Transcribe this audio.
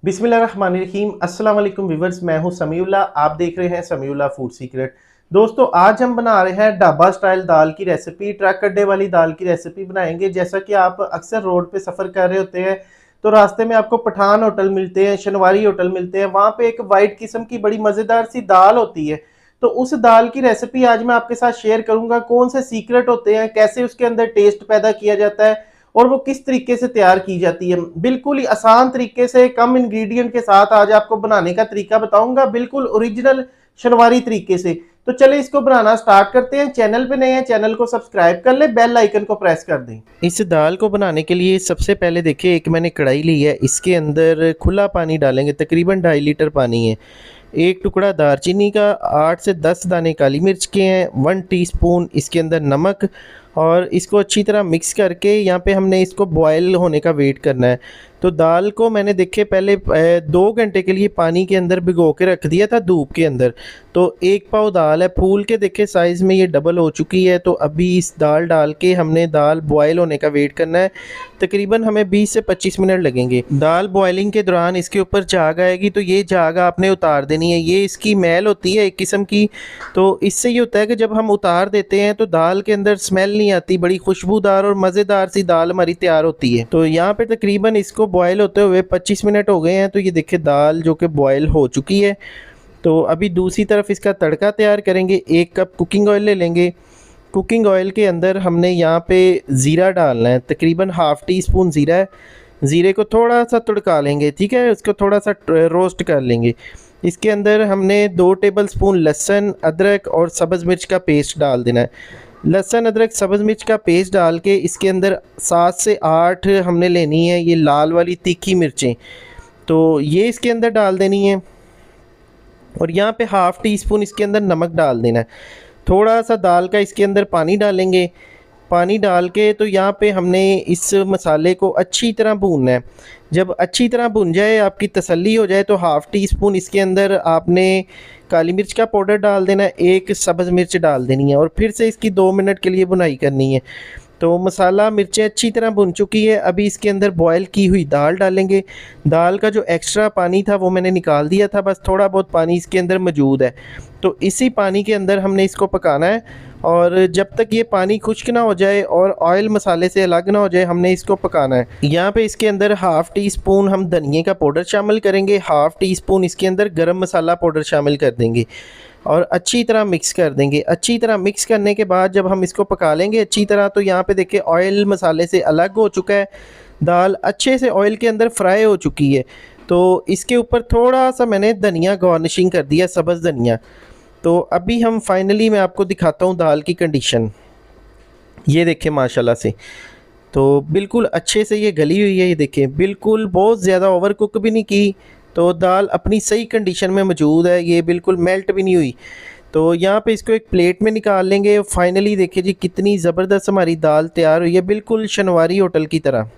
बिस्मिल्लाहिर्रहमानिर्रहीम। अस्सलाम वालेकुम व्यूअर्स, मैं हूं समीउल्ला। आप देख रहे हैं समीउल्ला फूड सीक्रेट। दोस्तों, आज हम बना रहे हैं ढाबा स्टाइल दाल की रेसिपी। ट्रक अड्डे वाली दाल की रेसिपी बनाएंगे। जैसा कि आप अक्सर रोड पे सफ़र कर रहे होते हैं तो रास्ते में आपको पठान होटल मिलते हैं, शनवारी होटल मिलते हैं। वहाँ पे एक वाइट किस्म की बड़ी मज़ेदार सी दाल होती है। तो उस दाल की रेसिपी आज मैं आपके साथ शेयर करूंगा। कौन से सीक्रेट होते हैं, कैसे उसके अंदर टेस्ट पैदा किया जाता है और वो किस तरीके से तैयार की जाती है। बिल्कुल ही आसान तरीके से कम इंग्रेडिएंट के साथ आज आपको बनाने का तरीका बताऊंगा, बिल्कुल ओरिजिनल शनवारी तरीके से। तो चले इसको बनाना स्टार्ट करते हैं। चैनल पे नए हैं, चैनल को सब्सक्राइब कर ले, बेल आइकन को प्रेस कर दें। इस दाल को बनाने के लिए सबसे पहले देखिए, एक मैंने कढ़ाई ली है। इसके अंदर खुला पानी डालेंगे, तकरीबन 2.5 लीटर पानी है। एक टुकड़ा दारचीनी का, 8 से 10 दाने काली मिर्च के हैं, 1 टीस्पून इसके अंदर नमक, और इसको अच्छी तरह मिक्स करके यहाँ पे हमने इसको बॉयल होने का वेट करना है। तो दाल को मैंने देखे पहले 2 घंटे के लिए पानी के अंदर भिगो के रख दिया था धूप के अंदर। तो 1 पाव दाल है, फूल के देखे साइज़ में ये डबल हो चुकी है। तो अभी इस दाल डाल के हमने दाल बॉयल होने का वेट करना है। तकरीबन हमें 20 से 25 मिनट लगेंगे। दाल बॉयलिंग के दौरान इसके ऊपर झाग आएगी, तो ये झाग आपने उतार देनी है। ये इसकी मैल होती है एक किस्म की। तो इससे ये होता है कि जब हम उतार देते हैं तो दाल के अंदर स्मेल नहीं आती, बड़ी खुशबूदार और मज़ेदार सी दाल हमारी तैयार होती है। तो यहाँ पे तकरीबन इसको बॉयल होते हुए 25 मिनट हो गए हैं। तो ये देखिए दाल जो कि बॉयल हो चुकी है। तो अभी दूसरी तरफ इसका तड़का तैयार करेंगे। 1 कप कुकिंग ऑयल ले लेंगे। कुकिंग ऑयल के अंदर हमने यहाँ पे ज़ीरा डालना है, तकरीबन ½ टीस्पून ज़ीरा है। ज़ीरे को थोड़ा सा तड़का लेंगे, ठीक है, उसको थोड़ा सा रोस्ट कर लेंगे। इसके अंदर हमने 2 टेबलस्पून लहसुन, अदरक और सब्ज़ मिर्च का पेस्ट डाल देना है। लहसुन, अदरक, सब्ज़ मिर्च का पेस्ट डाल के इसके अंदर 7 से 8 हमने लेनी है ये लाल वाली तीखी मिर्चें। तो ये इसके अंदर डाल देनी है। और यहाँ पे ½ टीस्पून इसके अंदर नमक डाल देना है। थोड़ा सा दाल का इसके अंदर पानी डालेंगे। पानी डाल के तो यहाँ पे हमने इस मसाले को अच्छी तरह भूनना है। जब अच्छी तरह भुन जाए, आपकी तसल्ली हो जाए, तो ½ टीस्पून इसके अंदर आपने काली मिर्च का पाउडर डाल देना है, 1 सब्ज़ मिर्च डाल देनी है, और फिर से इसकी 2 मिनट के लिए भुनाई करनी है। तो मसाला मिर्चें अच्छी तरह भुन चुकी है। अभी इसके अंदर बॉयल की हुई दाल डालेंगे। दाल का जो एक्स्ट्रा पानी था वो मैंने निकाल दिया था, बस थोड़ा बहुत पानी इसके अंदर मौजूद है। तो इसी पानी के अंदर हमने इसको पकाना है, और जब तक ये पानी खुश्क ना हो जाए और ऑयल मसाले से अलग ना हो जाए, हमने इसको पकाना है। यहाँ पे इसके अंदर ½ टीस्पून हम धनिए का पाउडर शामिल करेंगे, ½ टीस्पून इसके अंदर गरम मसाला पाउडर शामिल कर देंगे और अच्छी तरह मिक्स कर देंगे। अच्छी तरह मिक्स करने के बाद जब हम इसको पका लेंगे अच्छी तरह, तो यहाँ पे देखिए ऑयल मसाले से अलग हो चुका है। दाल अच्छे से ऑयल के अंदर फ्राई हो चुकी है। तो इसके ऊपर थोड़ा सा मैंने धनिया गार्निशिंग कर दिया, सब्ज़ धनिया। तो अभी हम फाइनली मैं आपको दिखाता हूँ दाल की कंडीशन। ये देखें माशाल्लाह से, तो बिल्कुल अच्छे से ये गली हुई है। ये देखें, बिल्कुल बहुत ज़्यादा ओवर कुक भी नहीं की। तो दाल अपनी सही कंडीशन में मौजूद है, ये बिल्कुल मेल्ट भी नहीं हुई। तो यहाँ पे इसको एक प्लेट में निकाल लेंगे। फाइनली देखिए जी, कितनी ज़बरदस्त हमारी दाल तैयार हुई है, बिल्कुल शनवारी होटल की तरह।